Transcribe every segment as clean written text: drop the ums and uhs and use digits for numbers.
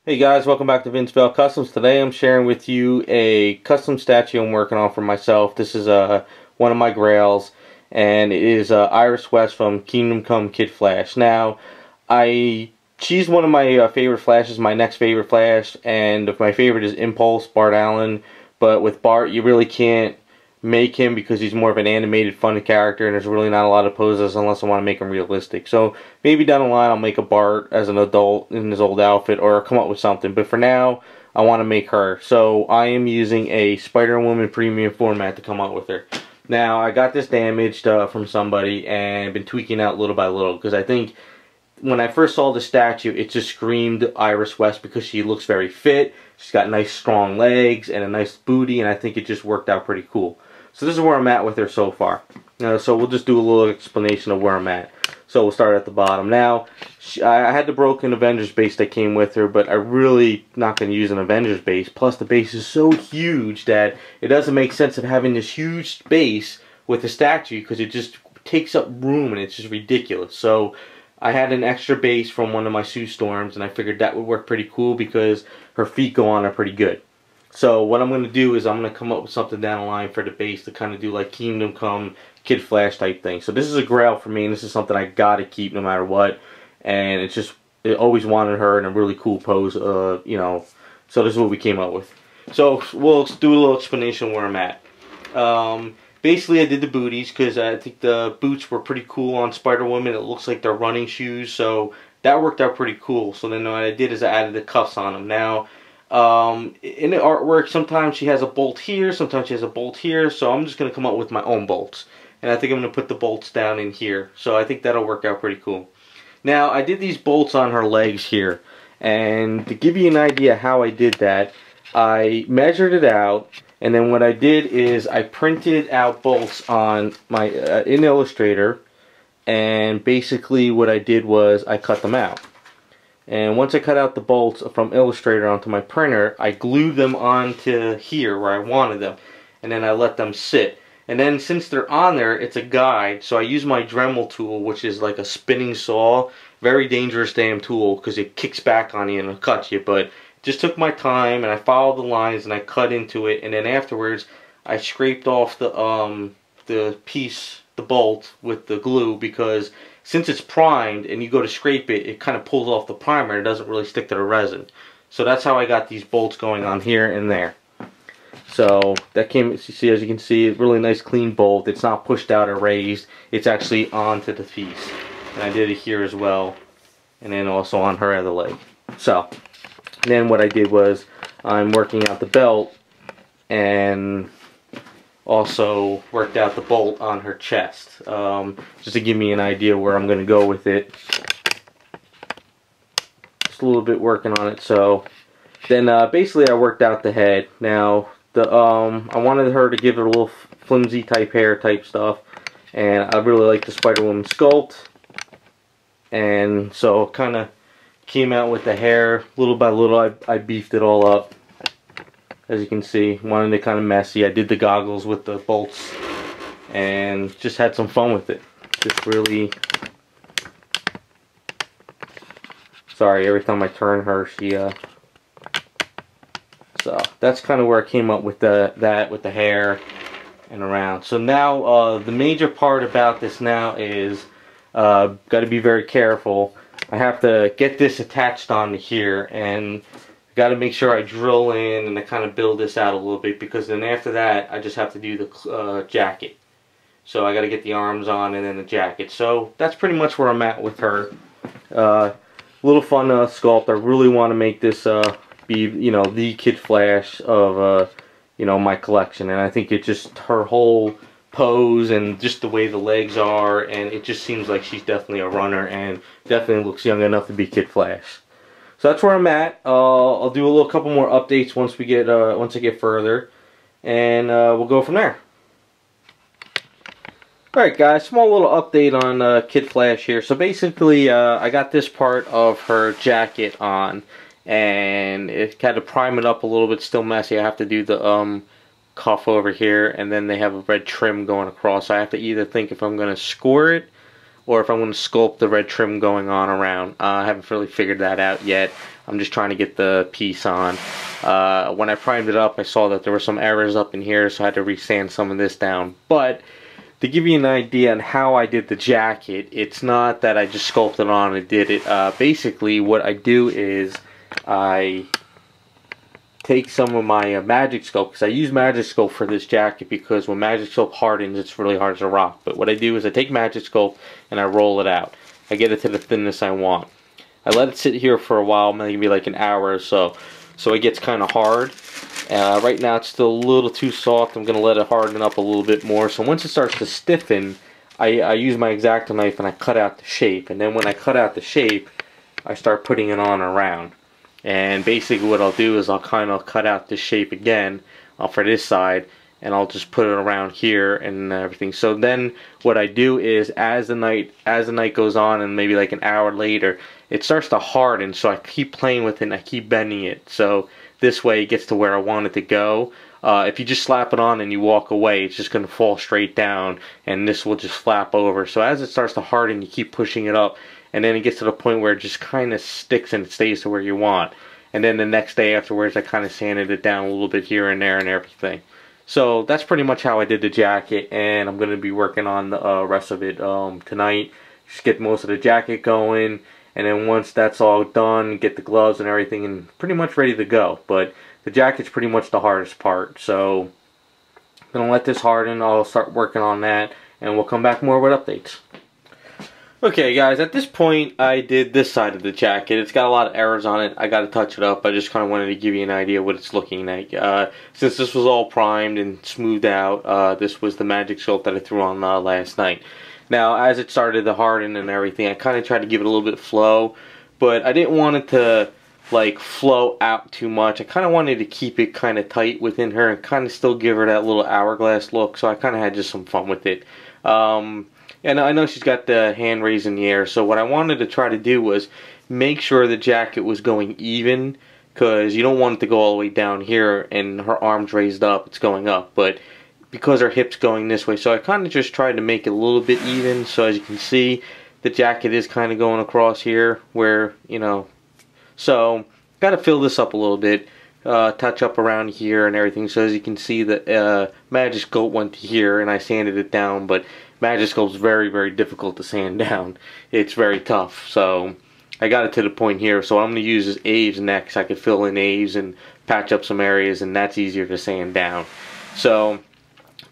Hey guys, welcome back to Vince-Vell Customs. Today I'm sharing with you a custom statue I'm working on for myself. This is one of my grails, and it is Iris West from Kingdom Come Kid Flash. Now, she's one of my favorite Flashes, my next favorite Flash, and my favorite is Impulse, Bart Allen. But with Bart, you really can't make him because he's more of an animated, fun character, and there's really not a lot of poses unless I want to make him realistic. So maybe down the line I'll make a Bart as an adult in his old outfit, or come up with something. But for now, I want to make her. So I am using a Spider-Woman premium format to come up with her. Now, I got this damaged from somebody and been tweaking out little by little, because I think when I first saw the statue, it just screamed Iris West because she looks very fit. She's got nice strong legs and a nice booty, and I think it just worked out pretty cool. So this is where I'm at with her so far. So we'll just do a little explanation of where I'm at. So we'll start at the bottom. Now, I had the broken Avengers base that came with her, but I'm really not going to use an Avengers base. Plus, the base is so huge that it doesn't make sense of having this huge base with a statue, because it just takes up room and it's just ridiculous. So I had an extra base from one of my Sue Storms, and I figured that would work pretty cool because her feet go on her pretty good. So what I'm going to do is I'm going to come up with something down the line for the base to kind of do like Kingdom Come Kid Flash type thing. So this is a grail for me, and this is something I got to keep no matter what. And it's just, I always wanted her in a really cool pose, you know. So this is what we came up with. So we'll do a little explanation where I'm at. Basically, I did the booties because I think the boots were pretty cool on Spider-Woman. It looks like they're running shoes, so that worked out pretty cool. So then what I did is I added the cuffs on them. Now, in the artwork, sometimes she has a bolt here, sometimes she has a bolt here, so I'm just going to come up with my own bolts. And I think I'm going to put the bolts down in here, so I think that'll work out pretty cool. Now, I did these bolts on her legs here, and to give you an idea how I did that, I measured it out, and then what I did is I printed out bolts on my in Illustrator, and basically what I did was I cut them out. And once I cut out the bolts from Illustrator onto my printer, I glued them onto here where I wanted them. And then I let them sit. And then since they're on there, it's a guide. So I use my Dremel tool, which is like a spinning saw. Very dangerous damn tool because it kicks back on you and it'll cut you. But just took my time and I followed the lines and I cut into it. And then afterwards, I scraped off the piece, the bolt with the glue, because since it's primed and you go to scrape it, it kind of pulls off the primer and it doesn't really stick to the resin. So that's how I got these bolts going on here and there. So that came, see, as you can see, a really nice clean bolt. It's not pushed out or raised. It's actually onto the piece. And I did it here as well. And then also on her other leg. So then what I did was I'm working out the belt and also worked out the bolt on her chest, just to give me an idea where I'm going to go with it. Just a little bit working on it. So then basically I worked out the head. Now I wanted her to give it a little flimsy type hair type stuff, and I really like the Spider-Woman sculpt, and so kind of came out with the hair little by little. I beefed it all up. As you can see, wanted it kind of messy. I did the goggles with the bolts and just had some fun with it. Just really, sorry, every time I turn her, she, so that's kind of where I came up with that with the hair and around. So now, the major part about this now is, got to be very careful. I have to get this attached onto here, and got to make sure I drill in and I kind of build this out a little bit, because then after that I just have to do the jacket. So I got to get the arms on and then the jacket. So that's pretty much where I'm at with her. Little fun sculpt. I really want to make this be, you know, the Kid Flash of you know, my collection, and I think it just, her whole pose and just the way the legs are, and it just seems like she's definitely a runner and definitely looks young enough to be Kid Flash. So that's where I'm at. I'll do a little couple more updates once we get once I get further, and we'll go from there. Alright guys, small little update on Kid Flash here. So basically, I got this part of her jacket on, and it had to prime it up a little bit. Still messy. I have to do the cuff over here, and then they have a red trim going across. I have to either think if I'm going to score it or if I'm going to sculpt the red trim going on around. I haven't really figured that out yet. I'm just trying to get the piece on. When I primed it up, I saw that there were some errors up in here, so I had to resand some of this down. But to give you an idea on how I did the jacket, it's not that I just sculpted on and did it. Basically, what I do is I take some of my Magic Sculpt, because I use Magic Sculpt for this jacket, because when Magic Sculpt hardens, it's really hard to rock. But what I do is I take Magic Sculpt and I roll it out. I get it to the thinness I want. I let it sit here for a while, maybe like an hour or so it gets kind of hard. Right now it's still a little too soft. I'm going to let it harden up a little bit more. So once it starts to stiffen, I use my X-Acto knife and I cut out the shape. And then when I cut out the shape, I start putting it on around. And basically what I'll do is I'll kind of cut out this shape again for this side, and I'll just put it around here and everything. So then what I do is as the night goes on, and maybe like an hour later, it starts to harden, so I keep playing with it and I keep bending it. So this way it gets to where I want it to go. If you just slap it on and you walk away, it's just going to fall straight down, and this will just flap over. So as it starts to harden, you keep pushing it up, and then it gets to the point where it just kind of sticks and it stays to where you want. And then the next day afterwards, I kind of sanded it down a little bit here and there and everything. So that's pretty much how I did the jacket, and I'm going to be working on the rest of it tonight. Just get most of the jacket going, and then once that's all done, get the gloves and everything, and pretty much ready to go. But the jacket's pretty much the hardest part, so I'm going to let this harden. I'll start working on that, and we'll come back more with updates. Okay guys, at this point I did this side of the jacket. It's got a lot of errors on it. I got to touch it up. I just kind of wanted to give you an idea what it's looking like. Since this was all primed and smoothed out, this was the Magic Sculpt that I threw on last night. Now as it started to harden and everything, I kind of tried to give it a little bit of flow, but I didn't want it to like flow out too much. I kind of wanted to keep it kind of tight within her and kind of still give her that little hourglass look, so I kind of had just some fun with it. And I know she's got the hand raised in the air, so what I wanted to try to do was make sure the jacket was going even, because you don't want it to go all the way down here and her arms raised up, it's going up, but because her hip's going this way, so I kind of just tried to make it a little bit even. So as you can see, the jacket is kind of going across here where, you know, so got to fill this up a little bit, touch up around here and everything. So as you can see, the Magic Sculpt went to here and I sanded it down, but Magic Sculpt is very, very difficult to sand down. It's very tough. So I got it to the point here. So what I'm going to use is Aves next. I could fill in Aves and patch up some areas, and that's easier to sand down. So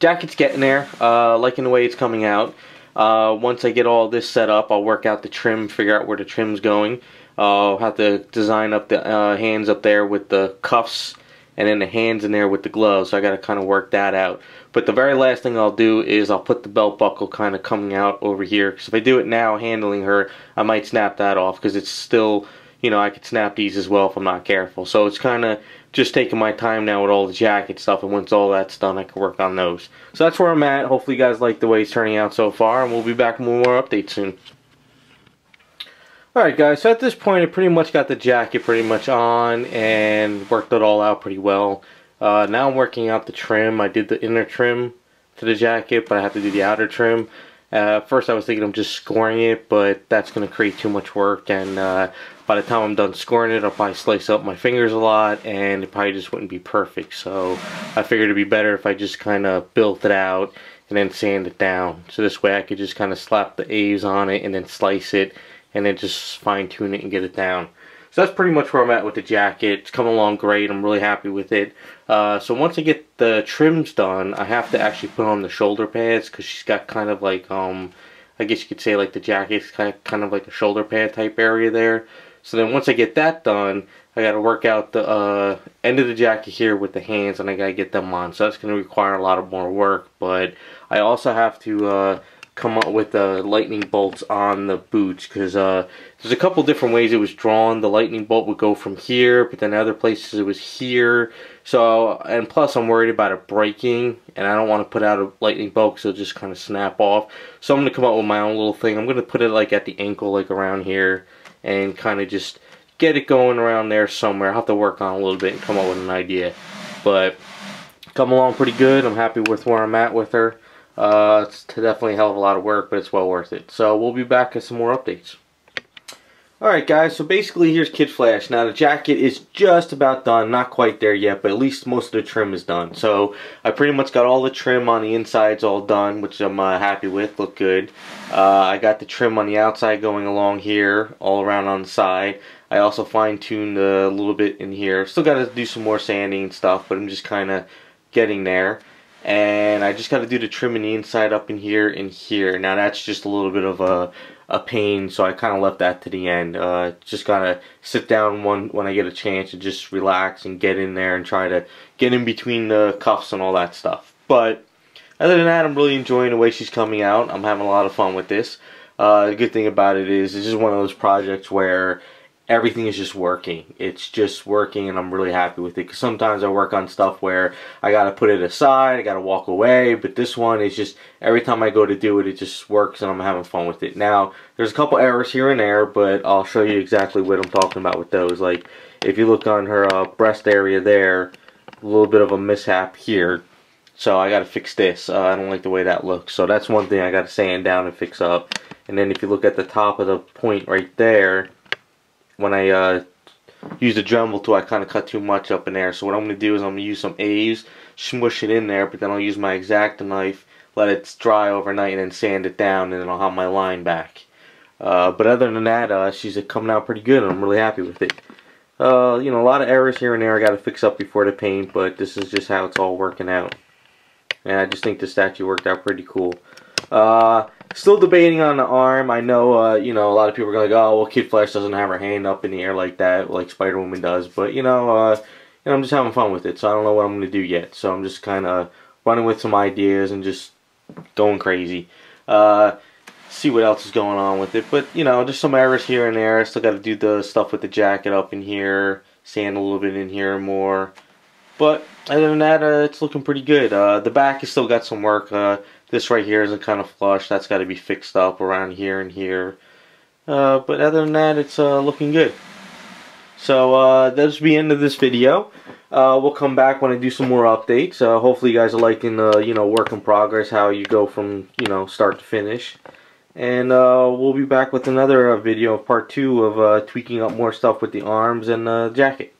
jacket's getting there. Liking the way it's coming out. Once I get all this set up, I'll work out the trim, figure out where the trim's going. I'll have to design up the hands up there with the cuffs, and then the hands in there with the gloves. So I got to kind of work that out. But the very last thing I'll do is I'll put the belt buckle kind of coming out over here, because if I do it now handling her, I might snap that off, because it's still, you know, I could snap these as well if I'm not careful. So it's kind of just taking my time now with all the jacket stuff, and once all that's done, I can work on those. So that's where I'm at. Hopefully you guys like the way it's turning out so far, and we'll be back with more updates soon. Alright guys, so at this point I pretty much got the jacket pretty much on and worked it all out pretty well. Now I'm working out the trim. I did the inner trim to the jacket, but I have to do the outer trim. First I was thinking of just scoring it, but that's going to create too much work, and by the time I'm done scoring it, I'll probably slice up my fingers a lot, and it probably just wouldn't be perfect. So I figured it'd be better if I just kind of built it out and then sand it down. So this way I could just kind of slap the A's on it and then slice it, and then just fine tune it and get it down. So that's pretty much where I'm at with the jacket. It's coming along great. I'm really happy with it. So once I get the trims done, I have to actually put on the shoulder pads, because she's got kind of like, I guess you could say like the jacket's kind of like a shoulder pad type area there. So then once I get that done, I got to work out the end of the jacket here with the hands, and I got to get them on. So that's going to require a lot of more work. But I also have to come up with the lightning bolts on the boots, because there's a couple different ways it was drawn. The lightning bolt would go from here, but then other places it was here. So, and plus I'm worried about it breaking, and I don't want to put out a lightning bolt because it'll just kind of snap off. So I'm going to come up with my own little thing. I'm going to put it like at the ankle, like around here, and kind of just get it going around there somewhere. I'll have to work on it a little bit and come up with an idea. But come along pretty good. I'm happy with where I'm at with her. It's definitely a hell of a lot of work, but it's well worth it. So we'll be back with some more updates. Alright guys, so basically here's Kid Flash. Now the jacket is just about done, not quite there yet, but at least most of the trim is done. So I pretty much got all the trim on the insides all done, which I'm happy with, look good. I got the trim on the outside going along here, all around on the side. I also fine-tuned a little bit in here. Still got to do some more sanding and stuff, but I'm just kind of getting there. And I just got to do the trim in the inside up in here and here. Now that's just a little bit of a pain, so I kind of left that to the end. Just gotta sit down when I get a chance and just relax and get in there and try to get in between the cuffs and all that stuff. But other than that, I'm really enjoying the way she's coming out. I'm having a lot of fun with this. The good thing about it is this is one of those projects where everything is just working. It's just working, and I'm really happy with it. Because sometimes I work on stuff where I gotta put it aside, I gotta walk away. But this one is just every time I go to do it, it just works, and I'm having fun with it. Now, there's a couple errors here and there, but I'll show you exactly what I'm talking about with those. Like if you look on her breast area there, a little bit of a mishap here. So I gotta fix this. I don't like the way that looks. So that's one thing I gotta sand down and fix up. And then if you look at the top of the point right there, when I use the Dremel tool, I kind of cut too much up in there. So what I'm going to do is I'm going to use some A's, smush it in there, but then I'll use my X-Acto knife, let it dry overnight, and then sand it down, and then I'll have my line back. But other than that, she's coming out pretty good, and I'm really happy with it. You know, a lot of errors here and there I got to fix up before the paint, but this is just how it's all working out. And I just think the statue worked out pretty cool. Still debating on the arm. I know, you know, a lot of people are going to go, oh, well, Kid Flash doesn't have her hand up in the air like that, like Spider-Woman does. But, you know, I'm just having fun with it, so I don't know what I'm going to do yet. So I'm just kind of running with some ideas and just going crazy. See what else is going on with it. But, you know, just some errors here and there. I still got to do the stuff with the jacket up in here, sand a little bit in here more. But other than that, it's looking pretty good. The back has still got some work. This right here isn't kind of flush. That's got to be fixed up around here and here. But other than that, it's looking good. So that's the end of this video. We'll come back when I do some more updates. Hopefully you guys are liking the work in progress, how you go from start to finish. And we'll be back with another video of part 2 of tweaking up more stuff with the arms and the jacket.